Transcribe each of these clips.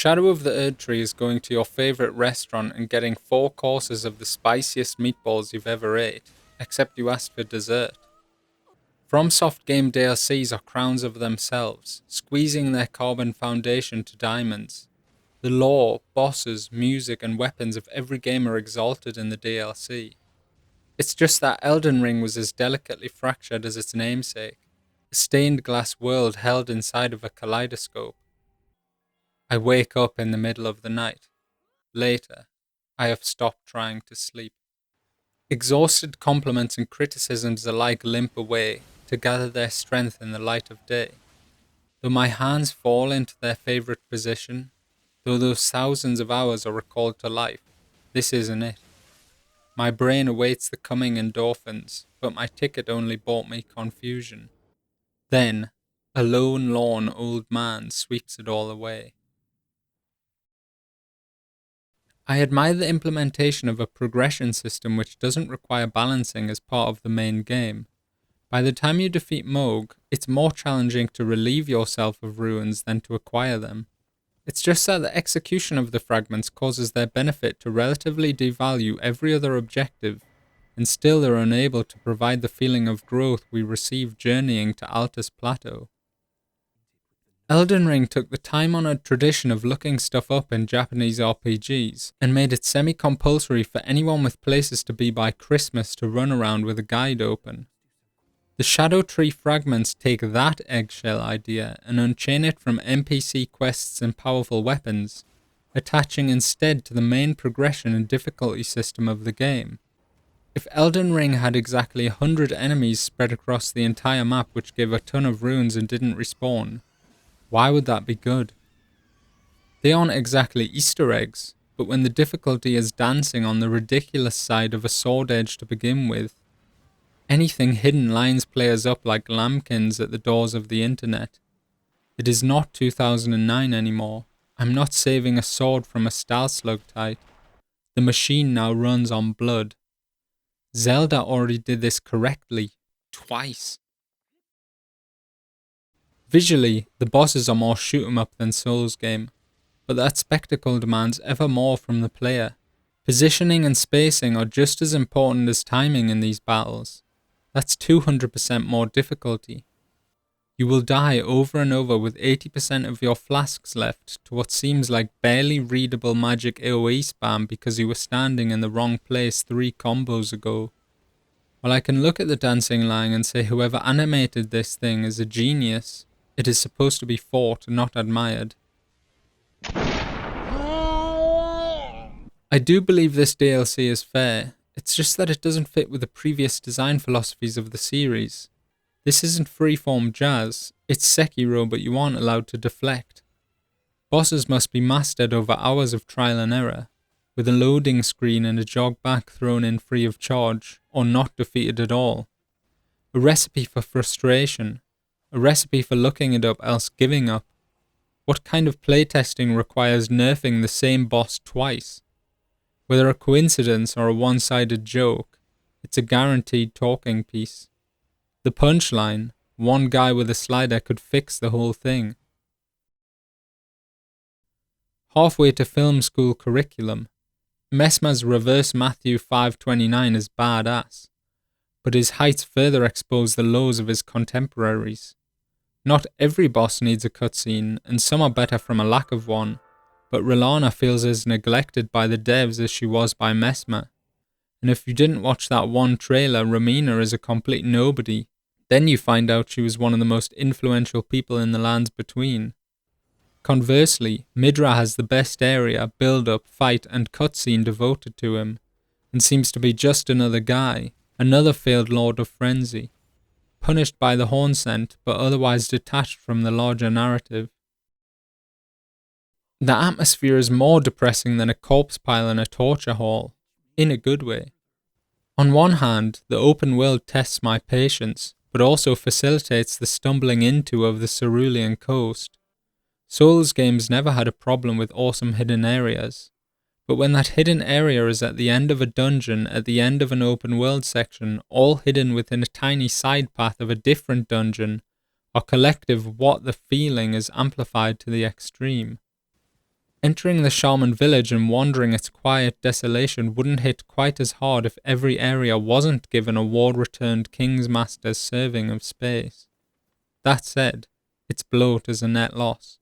Shadow of the Erdtree is going to your favourite restaurant and getting 4 courses of the spiciest meatballs you've ever ate, except you asked for dessert. FromSoft game DLCs are crowns of themselves, squeezing their carbon foundation to diamonds. The lore, bosses, music and weapons of every game are exalted in the DLC. It's just that Elden Ring was as delicately fractured as its namesake, a stained glass world held inside of a kaleidoscope. I wake up in the middle of the night. Later, I have stopped trying to sleep. Exhausted compliments and criticisms alike limp away to gather their strength in the light of day. Though my hands fall into their favourite position, though those thousands of hours are recalled to life, this isn't it. My brain awaits the coming endorphins, but my ticket only brought me confusion. Then, a lone, lorn old man sweeps it all away. I admire the implementation of a progression system which doesn't require balancing as part of the main game. By the time you defeat Moog, it's more challenging to relieve yourself of ruins than to acquire them. It's just that the execution of the fragments causes their benefit to relatively devalue every other objective, and still they're unable to provide the feeling of growth we receive journeying to Altus Plateau. Elden Ring took the time-honoured tradition of looking stuff up in Japanese RPGs and made it semi-compulsory for anyone with places to be by Christmas to run around with a guide open. The Shadow Tree fragments take that eggshell idea and unchain it from NPC quests and powerful weapons, attaching instead to the main progression and difficulty system of the game. If Elden Ring had exactly 100 enemies spread across the entire map which gave a ton of runes and didn't respawn, why would that be good? They aren't exactly Easter eggs, but when the difficulty is dancing on the ridiculous side of a sword edge to begin with, anything hidden lines players up like lambkins at the doors of the internet. It is not 2009 anymore. I'm not saving a sword from a stalslugtite. The machine now runs on blood. Zelda already did this correctly, twice. Visually, the bosses are more shoot 'em up than Souls game, but that spectacle demands ever more from the player. Positioning and spacing are just as important as timing in these battles. That's 200% more difficulty. You will die over and over with 80% of your flasks left to what seems like barely readable magic AoE spam because you were standing in the wrong place 3 combos ago. While I can look at the dancing line and say whoever animated this thing is a genius, it is supposed to be fought, not admired. I do believe this DLC is fair, it's just that it doesn't fit with the previous design philosophies of the series. This isn't freeform jazz, it's Sekiro but you aren't allowed to deflect. Bosses must be mastered over hours of trial and error, with a loading screen and a jog back thrown in free of charge, or not defeated at all. A recipe for frustration. A recipe for looking it up else giving up. What kind of playtesting requires nerfing the same boss twice? Whether a coincidence or a one-sided joke, it's a guaranteed talking piece. The punchline, one guy with a slider could fix the whole thing. Halfway to film school curriculum, Messmer's reverse Matthew 5:29 is badass, but his heights further expose the lows of his contemporaries. Not every boss needs a cutscene, and some are better from a lack of one, but Rilana feels as neglected by the devs as she was by Messmer. And if you didn't watch that one trailer, Romina is a complete nobody. Then you find out she was one of the most influential people in the lands between. Conversely, Midra has the best area, build-up, fight and cutscene devoted to him, and seems to be just another guy, another failed Lord of Frenzy, punished by the horn scent but otherwise detached from the larger narrative. The atmosphere is more depressing than a corpse pile in a torture hall, in a good way. On one hand, the open world tests my patience, but also facilitates the stumbling into of the cerulean coast. Souls games never had a problem with awesome hidden areas, but when that hidden area is at the end of a dungeon, at the end of an open world section, all hidden within a tiny side path of a different dungeon, our collective what the feeling is amplified to the extreme. Entering the shaman village and wandering its quiet desolation wouldn't hit quite as hard if every area wasn't given a war-returned King's Master's serving of space. That said, its bloat is a net loss.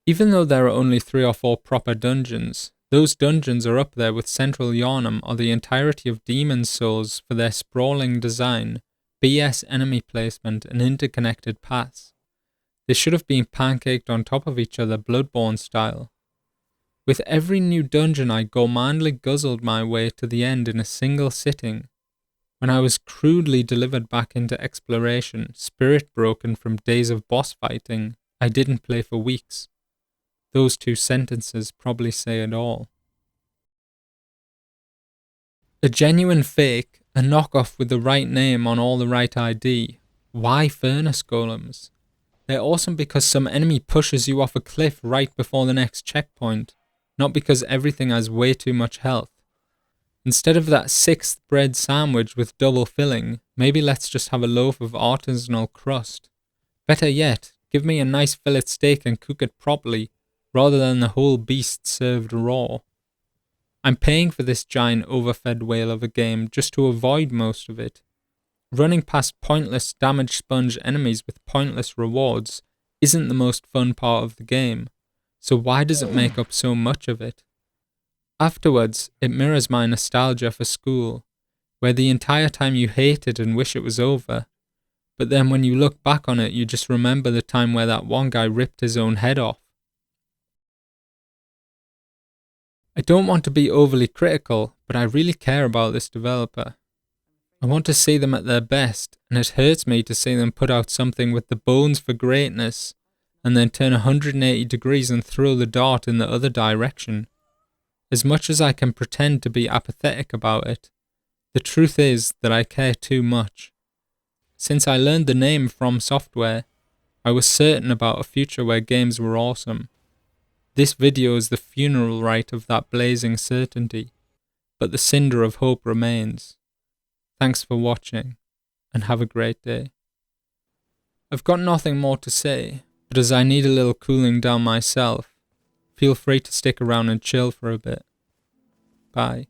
Even though there are only 3 or 4 proper dungeons, those dungeons are up there with Central Yharnam or the entirety of Demon's Souls for their sprawling design, BS enemy placement, and interconnected paths. They should have been pancaked on top of each other Bloodborne style. With every new dungeon I gourmandly guzzled my way to the end in a single sitting. When I was crudely delivered back into exploration, spirit broken from days of boss fighting, I didn't play for weeks. Those 2 sentences probably say it all. A genuine fake, a knockoff with the right name on all the right ID. Why furnace golems? They're awesome because some enemy pushes you off a cliff right before the next checkpoint, not because everything has way too much health. Instead of that 6th bread sandwich with double filling, maybe let's just have a loaf of artisanal crust. Better yet, give me a nice fillet steak and cook it properly, rather than the whole beast served raw. I'm paying for this giant overfed whale of a game just to avoid most of it. Running past pointless damage sponge enemies with pointless rewards isn't the most fun part of the game, so why does it make up so much of it? Afterwards, it mirrors my nostalgia for school, where the entire time you hate it and wish it was over, but then when you look back on it you just remember the time where that one guy ripped his own head off. I don't want to be overly critical, but I really care about this developer. I want to see them at their best, and it hurts me to see them put out something with the bones for greatness, and then turn 180 degrees and throw the dart in the other direction. As much as I can pretend to be apathetic about it, the truth is that I care too much. Since I learned the name From Software, I was certain about a future where games were awesome. This video is the funeral rite of that blazing certainty, but the cinder of hope remains. Thanks for watching, and have a great day. I've got nothing more to say, but as I need a little cooling down myself, feel free to stick around and chill for a bit. Bye.